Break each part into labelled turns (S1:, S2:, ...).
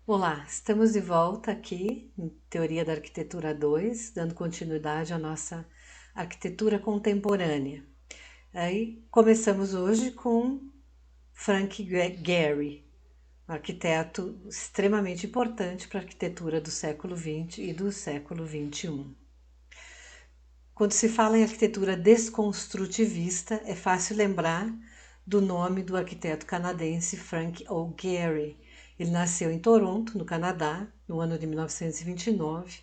S1: Olá, estamos de volta aqui em Teoria da Arquitetura 2, dando continuidade à nossa arquitetura contemporânea. Aí começamos hoje com Frank Gehry, um arquiteto extremamente importante para a arquitetura do século XX e do século XXI. Quando se fala em arquitetura desconstrutivista, é fácil lembrar do nome do arquiteto canadense Frank O. Gehry. Ele nasceu em Toronto, no Canadá, no ano de 1929,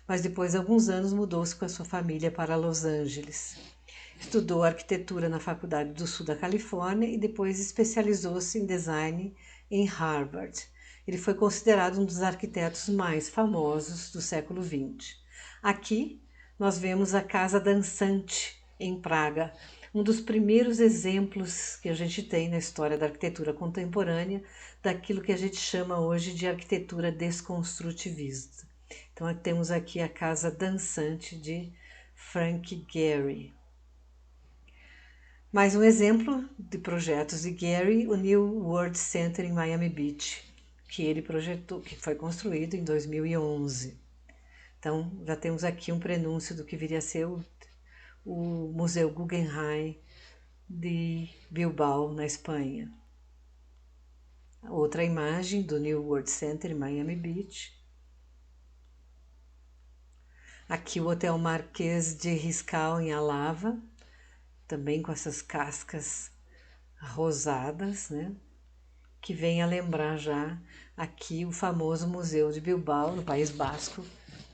S1: mas depois de alguns anos mudou-se com a sua família para Los Angeles. Estudou arquitetura na Faculdade do Sul da Califórnia e depois especializou-se em design em Harvard. Ele foi considerado um dos arquitetos mais famosos do século XX. Aqui nós vemos a Casa Dançante, em Praga, um dos primeiros exemplos que a gente tem na história da arquitetura contemporânea daquilo que a gente chama hoje de arquitetura desconstrutivista. Então temos aqui a Casa Dançante de Frank Gehry. Mais um exemplo de projetos de Gehry, o New World Center em Miami Beach, que ele projetou, que foi construído em 2011. Então, já temos aqui um prenúncio do que viria a ser o Museu Guggenheim de Bilbao, na Espanha. Outra imagem do New World Center em Miami Beach. Aqui o Hotel Marquês de Riscal, em Alava, também com essas cascas rosadas, né? Que vem a lembrar já aqui o famoso Museu de Bilbao, no País Basco,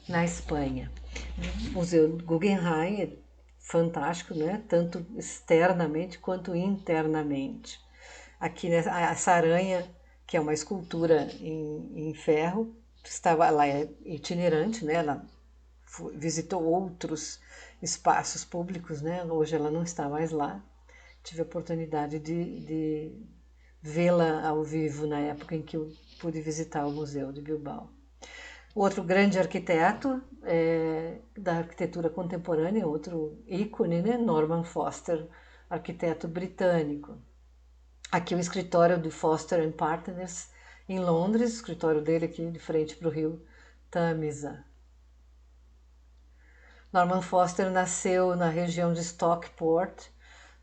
S1: na Espanha. O Museu Guggenheim é fantástico, né? Tanto externamente quanto internamente. Aqui essa aranha, que é uma escultura em ferro, estava lá, é itinerante, né? Ela visitou outros espaços públicos, né? Hoje ela não está mais lá. Tive a oportunidade de vê-la ao vivo na época em que eu pude visitar o Museu de Bilbao. Outro grande arquiteto da arquitetura contemporânea, outro ícone, né? Norman Foster, arquiteto britânico. Aqui o escritório de Foster Partners em Londres, o escritório dele aqui de frente para o rio Tamisa. Norman Foster nasceu na região de Stockport,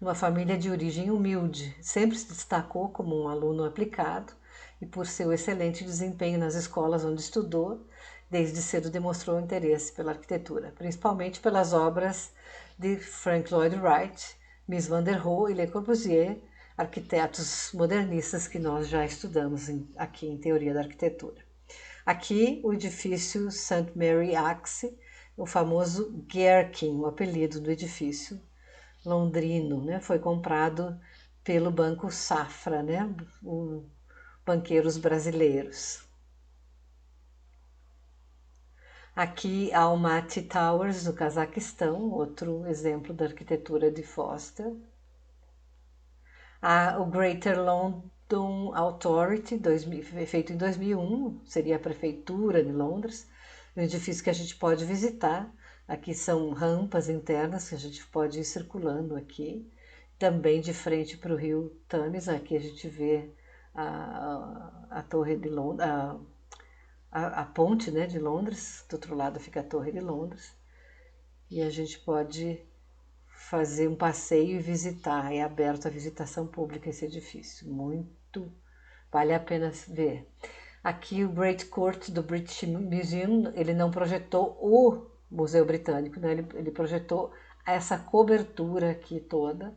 S1: numa família de origem humilde. Sempre se destacou como um aluno aplicado e por seu excelente desempenho nas escolas onde estudou, desde cedo demonstrou interesse pela arquitetura, principalmente pelas obras de Frank Lloyd Wright, Mies van der Rohe e Le Corbusier, arquitetos modernistas que nós já estudamos aqui em Teoria da Arquitetura. Aqui o edifício St. Mary Axe, o famoso Gherkin, o apelido do edifício londrino, né? Foi comprado pelo Banco Safra, né? Banqueiros brasileiros. Aqui Almaty Towers, no Cazaquistão, outro exemplo da arquitetura de Foster. O Greater London Authority, feito em 2001, seria a prefeitura de Londres, um edifício que a gente pode visitar. Aqui são rampas internas que a gente pode ir circulando aqui. Também de frente para o rio Tâmisa, aqui a gente vê a Torre de Londres, a ponte, né, de Londres, do outro lado fica a Torre de Londres. E a gente pode fazer um passeio e visitar. É aberto à visitação pública esse edifício. Muito vale a pena ver. Aqui o Great Court do British Museum, ele não projetou o Museu Britânico, né? Ele projetou essa cobertura aqui toda.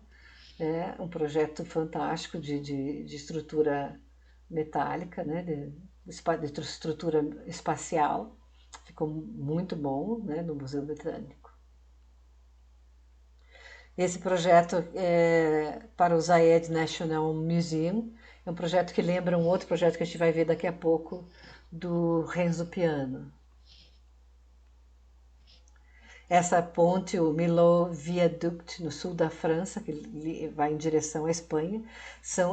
S1: É um projeto fantástico de estrutura metálica, né? de estrutura espacial. Ficou muito bom, né? No Museu Britânico. Esse projeto é para o Zayed National Museum, é um projeto que lembra um outro projeto que a gente vai ver daqui a pouco, do Renzo Piano. Essa ponte, o Millau Viaduct, no sul da França, que vai em direção à Espanha,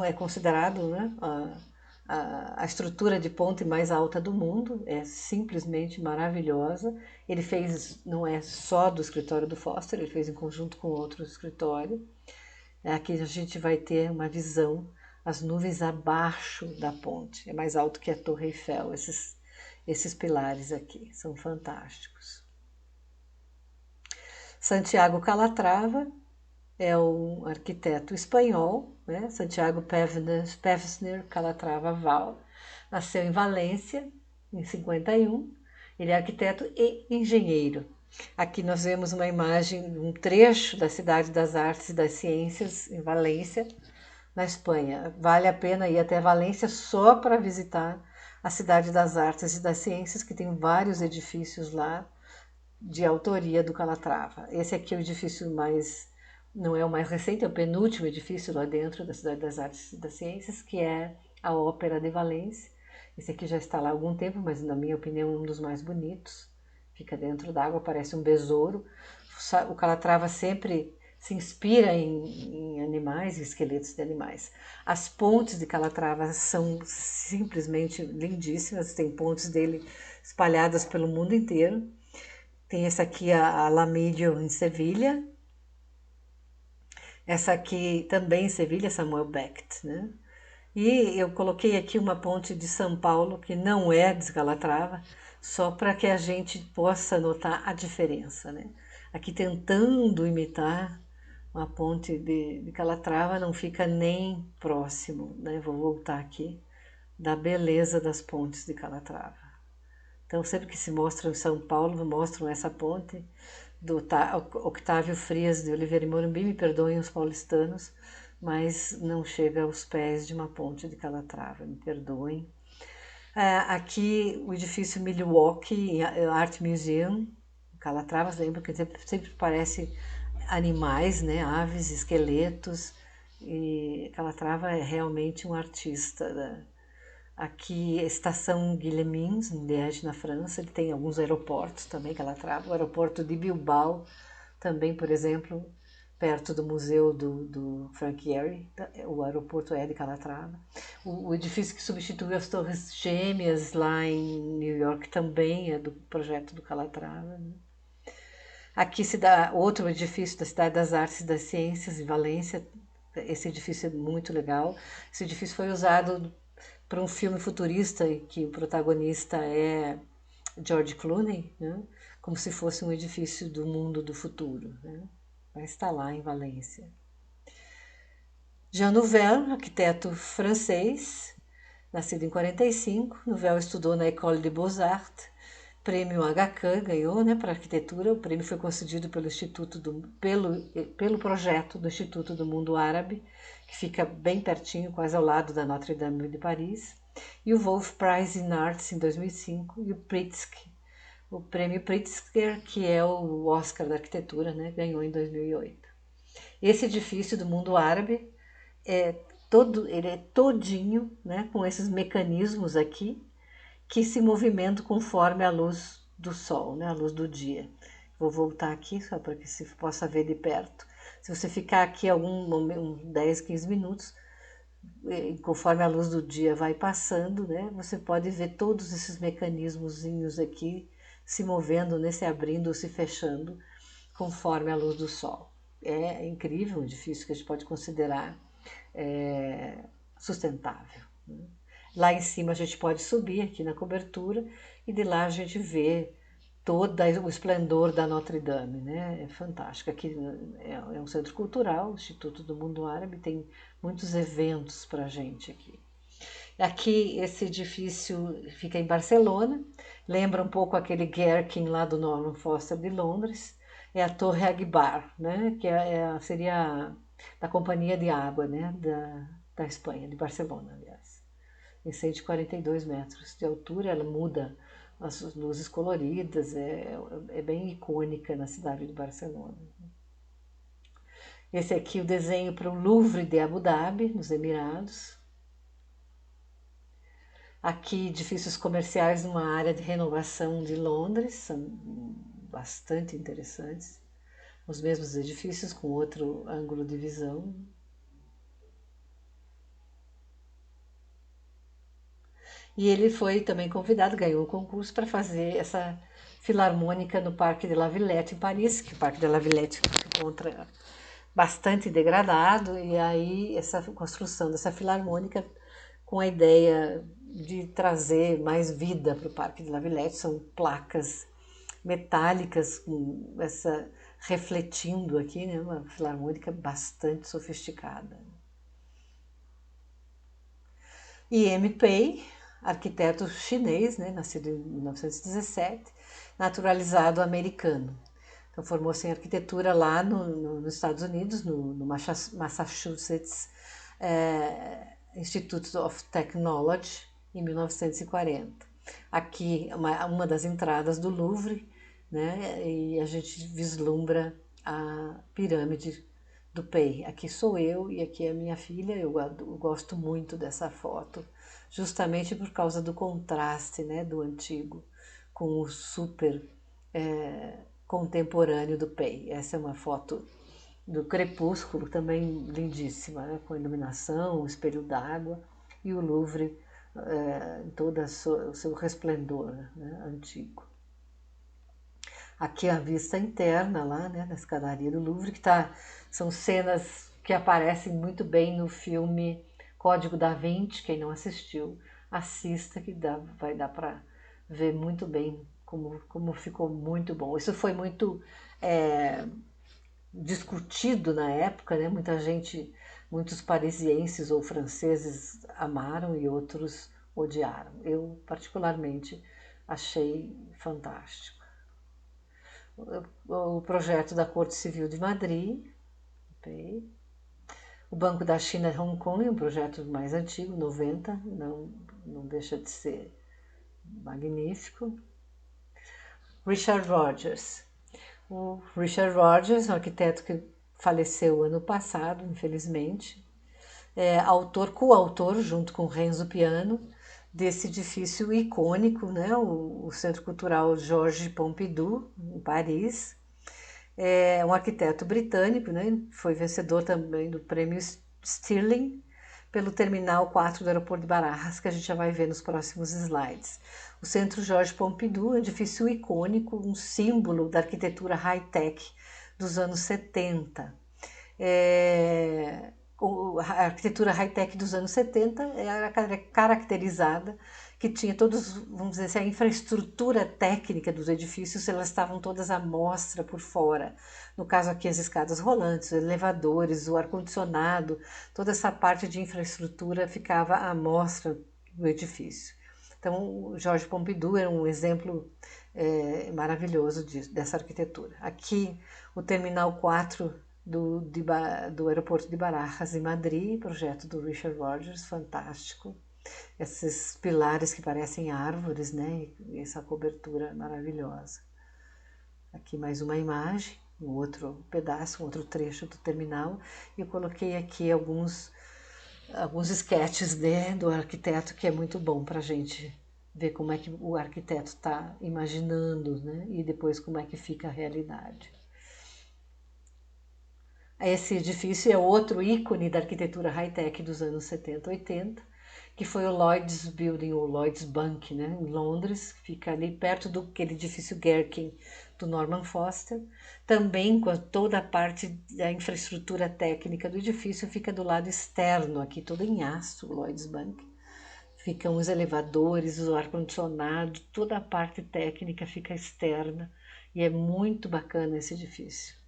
S1: é considerado, né, a estrutura de ponte mais alta do mundo, é simplesmente maravilhosa. Ele fez, não é só do escritório do Foster, ele fez em conjunto com outro escritório. Aqui a gente vai ter uma visão as nuvens abaixo da ponte. É mais alto que a Torre Eiffel, esses pilares aqui, são fantásticos. Santiago Calatrava é um arquiteto espanhol, né? Santiago Pevsner Calatrava Val, nasceu em Valência em 51. Ele é arquiteto e engenheiro. Aqui nós vemos uma imagem, um trecho da Cidade das Artes e das Ciências em Valência, na Espanha. Vale a pena ir até Valência só para visitar a Cidade das Artes e das Ciências, que tem vários edifícios lá de autoria do Calatrava. Esse aqui é o edifício não é o mais recente, é o penúltimo edifício lá dentro da Cidade das Artes e das Ciências, que é a Ópera de Valência. Esse aqui já está lá há algum tempo, mas na minha opinião um dos mais bonitos. Fica dentro d'água, parece um besouro. O Calatrava sempre se inspira em animais, em esqueletos de animais. As pontes de Calatrava são simplesmente lindíssimas, tem pontes dele espalhadas pelo mundo inteiro. Tem essa aqui, a Alamillo, em Sevilha. Essa aqui também em Sevilha, Samuel Beckett, né? E eu coloquei aqui uma ponte de São Paulo, que não é de Calatrava, só para que a gente possa notar a diferença, né? Aqui tentando imitar uma ponte de Calatrava, não fica nem próximo, né? Vou voltar aqui, da beleza das pontes de Calatrava. Então, sempre que se mostram em São Paulo, mostram essa ponte do Octávio Frias de Oliveira e Morumbi, me perdoem os paulistanos, mas não chega aos pés de uma ponte de Calatrava, me perdoem. Aqui o edifício Milwaukee Art Museum, Calatrava, lembra que sempre parece animais, né, aves, esqueletos, e Calatrava é realmente um artista, né? Aqui, a estação Guillemins, em Liège, na França, ele tem alguns aeroportos também, Calatrava. O aeroporto de Bilbao, também, por exemplo, perto do museu do Frank Gehry, o aeroporto é de Calatrava. O edifício que substituiu as Torres Gêmeas lá em New York também é do projeto do Calatrava, né? Aqui se dá outro edifício da Cidade das Artes e das Ciências, em Valência. Esse edifício é muito legal. Esse edifício foi usado para um filme futurista que o protagonista é George Clooney, né? Como se fosse um edifício do mundo do futuro, né? Mas está lá em Valência. Jean Nouvel, arquiteto francês, nascido em 45. Nouvel estudou na École des Beaux-Arts, prêmio HK ganhou, né, para arquitetura. O prêmio foi concedido pelo projeto do Instituto do Mundo Árabe, que fica bem pertinho, quase ao lado da Notre Dame de Paris. E o Wolf Prize in Arts em 2005 e o Pritzker, o prêmio Pritzker, que é o Oscar da arquitetura, né, ganhou em 2008. Esse edifício do mundo árabe ele é todinho, né, com esses mecanismos aqui que se movimentam conforme a luz do sol, né, a luz do dia. Vou voltar aqui só para que se possa ver de perto. Se você ficar aqui uns 10, 15 minutos, conforme a luz do dia vai passando, né, você pode ver todos esses mecanismozinhos aqui se movendo, né, se abrindo, se fechando, conforme a luz do sol. É incrível, um edifício que a gente pode considerar sustentável, né? Lá em cima a gente pode subir aqui na cobertura e de lá a gente vê todo o esplendor da Notre Dame, né? É fantástico. Aqui é um centro cultural, o Instituto do Mundo Árabe, tem muitos eventos para a gente aqui. Aqui esse edifício fica em Barcelona, lembra um pouco aquele Gherkin lá do Norman Foster de Londres. É a Torre Agbar, né? Que seria da Companhia de Água, né? Da Espanha, de Barcelona, aliás. Tem 142 metros de altura, ela muda as luzes coloridas, é bem icônica na cidade de Barcelona. Esse aqui é o desenho para o Louvre de Abu Dhabi, nos Emirados. Aqui, edifícios comerciais numa área de renovação de Londres, são bastante interessantes. Os mesmos edifícios com outro ângulo de visão. E ele foi também convidado, ganhou um concurso para fazer essa filarmônica no Parque de la Villette, em Paris, que o Parque de la Villette se encontra bastante degradado, e aí essa construção dessa filarmônica com a ideia de trazer mais vida para o Parque de La Villette. São placas metálicas com essa refletindo aqui, né, uma filarmônica bastante sofisticada. E M. Pei, arquiteto chinês, né, nascido em 1917, naturalizado americano. Então formou-se em arquitetura lá nos Estados Unidos, no Massachusetts Institute of Technology, em 1940. Aqui uma das entradas do Louvre, né, e a gente vislumbra a pirâmide do Pei. Aqui sou eu e aqui é a minha filha. Eu gosto muito dessa foto, justamente por causa do contraste, né, do antigo com o super contemporâneo do Pei. Essa é uma foto do crepúsculo, também lindíssima, né, com iluminação, o espelho d'água e o Louvre em todo o seu resplendor, né, antigo. Aqui a vista interna lá, né, da escadaria do Louvre, são cenas que aparecem muito bem no filme Código da Vinci. Quem não assistiu, assista, que vai dar para ver muito bem como ficou muito bom. Isso foi muito discutido na época, né? Muitos parisienses ou franceses amaram e outros odiaram. Eu particularmente achei fantástico. O projeto da Corte Civil de Madrid, o Banco da China e Hong Kong, um projeto mais antigo, 90, não deixa de ser magnífico. Richard Rogers. O Richard Rogers, um arquiteto que faleceu ano passado, infelizmente, coautor, junto com Renzo Piano, desse edifício icônico, né, o Centro Cultural Georges Pompidou, em Paris. É um arquiteto britânico, né, foi vencedor também do prêmio Stirling pelo Terminal 4 do Aeroporto de Barajas, que a gente já vai ver nos próximos slides. O Centro Georges Pompidou é um edifício icônico, um símbolo da arquitetura high-tech dos anos 70. A arquitetura high-tech dos anos 70 era caracterizada que tinha vamos dizer assim, a infraestrutura técnica dos edifícios, elas estavam todas à mostra por fora. No caso aqui, as escadas rolantes, os elevadores, o ar-condicionado, toda essa parte de infraestrutura ficava à mostra do edifício. Então, o Georges Pompidou era um exemplo maravilhoso dessa arquitetura. Aqui, o Terminal 4 do aeroporto de Barajas, em Madrid, projeto do Richard Rogers, fantástico. Esses pilares que parecem árvores, né? E essa cobertura maravilhosa. Aqui mais uma imagem, um outro pedaço, um outro trecho do terminal. E eu coloquei aqui alguns sketches do arquiteto, que é muito bom para a gente ver como é que o arquiteto está imaginando, né? E depois como é que fica a realidade. Esse edifício é outro ícone da arquitetura high-tech dos anos 70 e 80, que foi o Lloyd's Building, ou Lloyd's Bank, né, em Londres, que fica ali perto daquele edifício Gherkin do Norman Foster. Também com toda a parte da infraestrutura técnica do edifício fica do lado externo, aqui todo em aço, o Lloyd's Bank. Ficam os elevadores, o ar-condicionado, toda a parte técnica fica externa, e é muito bacana esse edifício.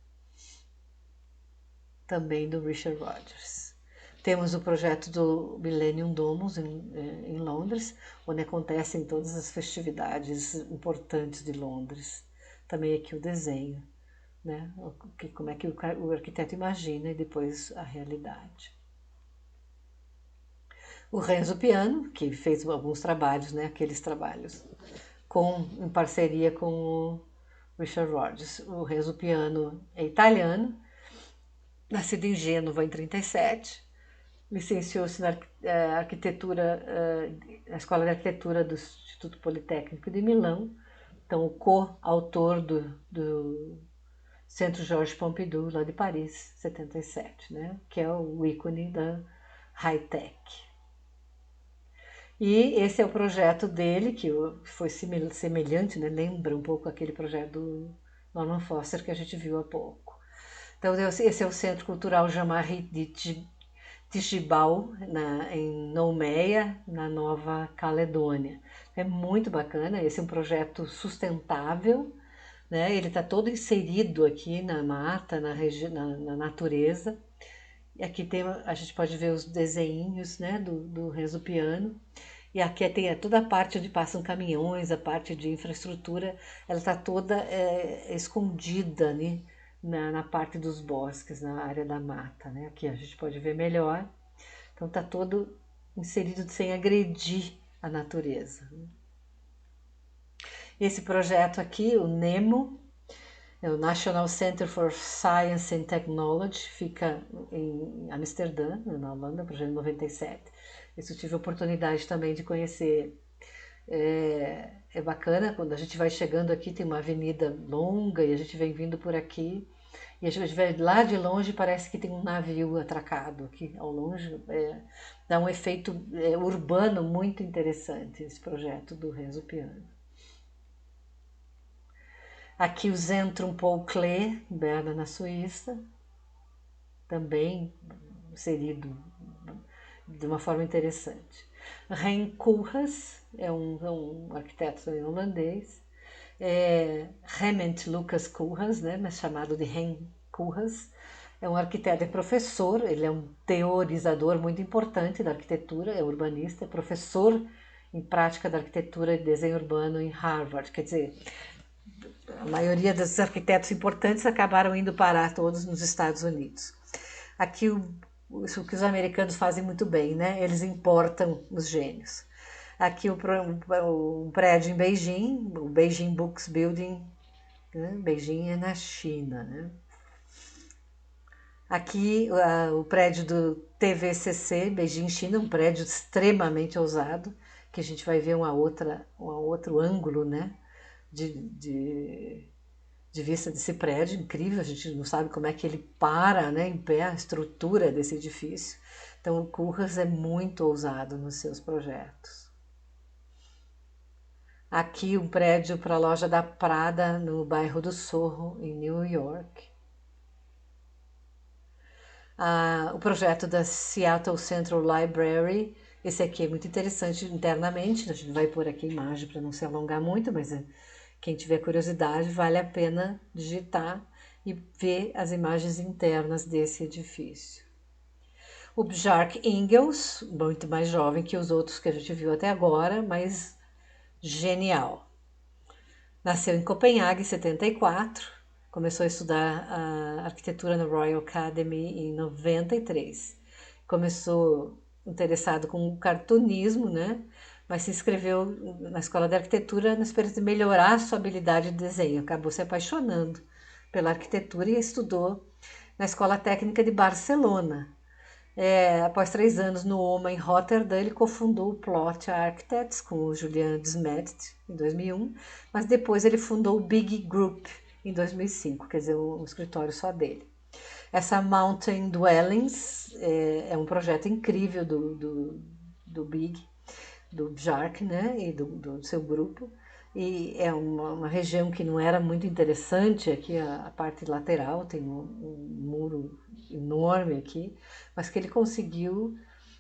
S1: Também do Richard Rogers. Temos o projeto do Millennium Domus em Londres, onde acontecem todas as festividades importantes de Londres. Também aqui o desenho, né? Como é que o arquiteto imagina e depois a realidade. O Renzo Piano, que fez alguns trabalhos, né? Aqueles trabalhos em parceria com o Richard Rogers. O Renzo Piano é italiano, nascido em Gênova em 37, licenciou-se na arquitetura, na Escola de Arquitetura do Instituto Politécnico de Milão, então o co-autor do Centro Georges Pompidou, lá de Paris, 77, né? Que é o ícone da high-tech. E esse é o projeto dele, que foi semelhante, né? Lembra um pouco aquele projeto do Norman Foster que a gente viu há pouco. Então, esse é o Centro Cultural Jean-Marie de Tchibau, em Nouméa, na Nova Caledônia. É muito bacana, esse é um projeto sustentável, né? Ele está todo inserido aqui na mata, na natureza. E aqui a gente pode ver os desenhos, né, do Renzo Piano. E aqui tem toda a parte onde passam caminhões, a parte de infraestrutura, ela está toda escondida, né, na parte dos bosques, na área da mata, né? Aqui a gente pode ver melhor. Então está todo inserido sem agredir a natureza. Esse projeto aqui, o NEMO, é o National Center for Science and Technology, fica em Amsterdã, na Holanda, projeto 97. Isso eu tive a oportunidade também de conhecer. É bacana, quando a gente vai chegando aqui, tem uma avenida longa e a gente vem vindo por aqui. E a gente vê lá de longe, parece que tem um navio atracado aqui ao longe. Dá um efeito urbano muito interessante esse projeto do Renzo Piano. Aqui o Zentrum Paul Klee, em Berna, na Suíça, também inserido de uma forma interessante. Rein Koolhaas é um arquiteto holandês. Rement Lucas Koolhaas, né, mas chamado de Rein Koolhaas, é um arquiteto e professor, ele é um teorizador muito importante da arquitetura, é urbanista, é professor em prática da arquitetura e desenho urbano em Harvard, quer dizer, a maioria dos arquitetos importantes acabaram indo parar todos nos Estados Unidos. Aqui isso que os americanos fazem muito bem, né? Eles importam os gênios. Aqui o prédio em Beijing, o Beijing Books Building, né? Beijing é na China, né? Aqui o prédio do TVCC, Beijing, China, um prédio extremamente ousado, que a gente vai ver um outro ângulo, né? De vista desse prédio incrível, a gente não sabe como é que ele para, né, em pé, a estrutura desse edifício. Então o Koolhaas é muito ousado nos seus projetos. Aqui um prédio para a loja da Prada no bairro do Soho, em New York. O projeto da Seattle Central Library, esse aqui é muito interessante internamente, a gente vai pôr aqui a imagem para não se alongar muito, mas quem tiver curiosidade, vale a pena digitar e ver as imagens internas desse edifício. O Bjarke Ingels, muito mais jovem que os outros que a gente viu até agora, mas genial. Nasceu em Copenhague em 74, começou a estudar a arquitetura na Royal Academy em 93. Começou interessado com o cartunismo, né? Mas se inscreveu na escola de arquitetura na esperança de melhorar sua habilidade de desenho. Acabou se apaixonando pela arquitetura e estudou na Escola Técnica de Barcelona. Após 3 anos no OMA em Rotterdam, ele cofundou o Plot Architects com o Julian Desmet em 2001, mas depois ele fundou o Big Group em 2005, quer dizer, um escritório só dele. Essa Mountain Dwellings é um projeto incrível do Big, do Bjarke, né, e do seu grupo, e é uma região que não era muito interessante. Aqui a parte lateral tem um muro enorme aqui, mas que ele conseguiu,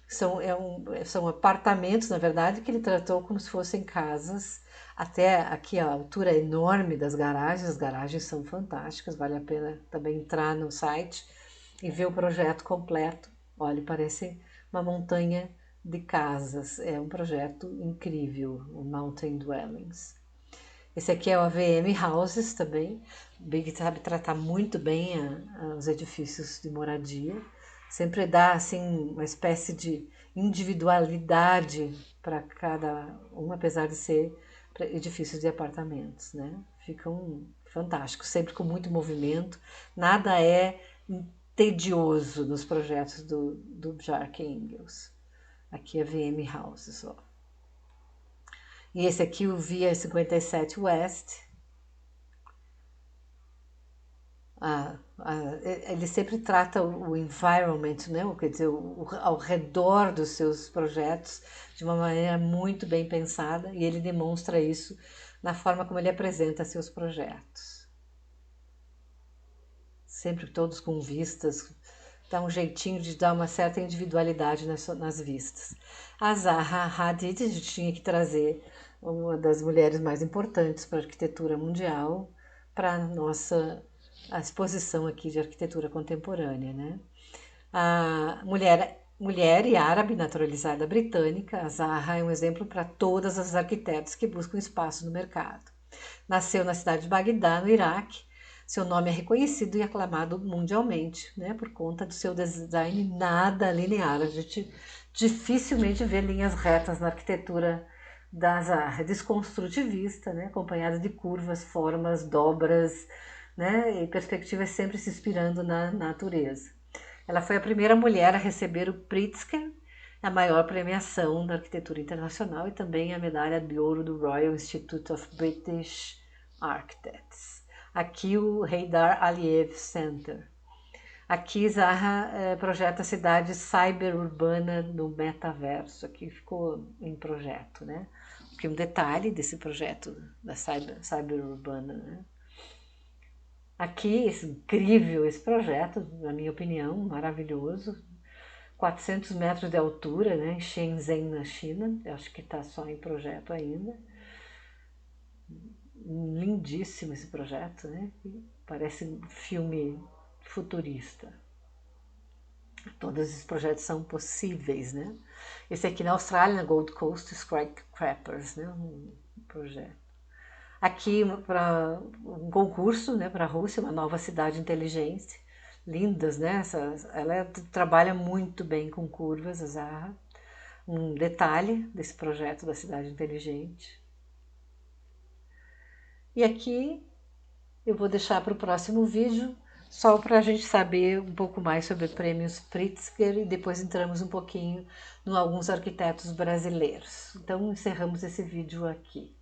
S1: são apartamentos, na verdade, que ele tratou como se fossem casas. Até aqui a altura enorme das garagens, as garagens são fantásticas, vale a pena também entrar no site e ver o projeto completo. Olha, parece uma montanha de casas, é um projeto incrível, o Mountain Dwellings. Esse aqui é o AVM Houses também. O Big sabe tratar muito bem os edifícios de moradia. Sempre dá assim uma espécie de individualidade para cada um, apesar de ser edifícios de apartamentos, né? Ficam fantásticos, sempre com muito movimento. Nada é tedioso nos projetos do Bjarke Ingels. Aqui é VM Houses, ó. E esse aqui, o Via 57 West. Ele sempre trata o environment, né? Quer dizer, ao redor dos seus projetos de uma maneira muito bem pensada, e ele demonstra isso na forma como ele apresenta seus projetos. sempre todos com vistas, dá um jeitinho de dar uma certa individualidade nas vistas. A Zaha Hadid, a gente tinha que trazer uma das mulheres mais importantes para a arquitetura mundial, para a exposição aqui de arquitetura contemporânea, né? A mulher e árabe naturalizada britânica, a Zaha é um exemplo para todas as arquitetas que buscam espaço no mercado. Nasceu na cidade de Bagdá, no Iraque. Seu nome é reconhecido e aclamado mundialmente, né, por conta do seu design nada linear. A gente dificilmente vê linhas retas na arquitetura da Zaha, desconstrutivista, né, acompanhada de curvas, formas, dobras, né, e perspectivas sempre se inspirando na natureza. Ela foi a primeira mulher a receber o Pritzker, a maior premiação da arquitetura internacional, e também a medalha de ouro do Royal Institute of British Architects. Aqui o Heydar Aliyev Center. Aqui Zaha projeta a cidade cyberurbana no metaverso. Aqui ficou em projeto, né? Aqui um detalhe desse projeto da cyberurbana, né? Aqui, incrível esse projeto, na minha opinião, maravilhoso. 400 metros de altura, né, em Shenzhen, na China. Eu acho que está só em projeto ainda. Lindíssimo esse projeto, né? Parece um filme futurista. Todos esses projetos são possíveis, né? Esse aqui na Austrália, na Gold Coast Skyscrapers, né? Um projeto. Aqui para um concurso, né, para a Rússia, uma nova cidade inteligente. Lindas, né? Ela trabalha muito bem com curvas, a Zaha. Um detalhe desse projeto da cidade inteligente. E aqui eu vou deixar para o próximo vídeo, só para a gente saber um pouco mais sobre prêmios Pritzker e depois entramos um pouquinho em alguns arquitetos brasileiros. Então encerramos esse vídeo aqui.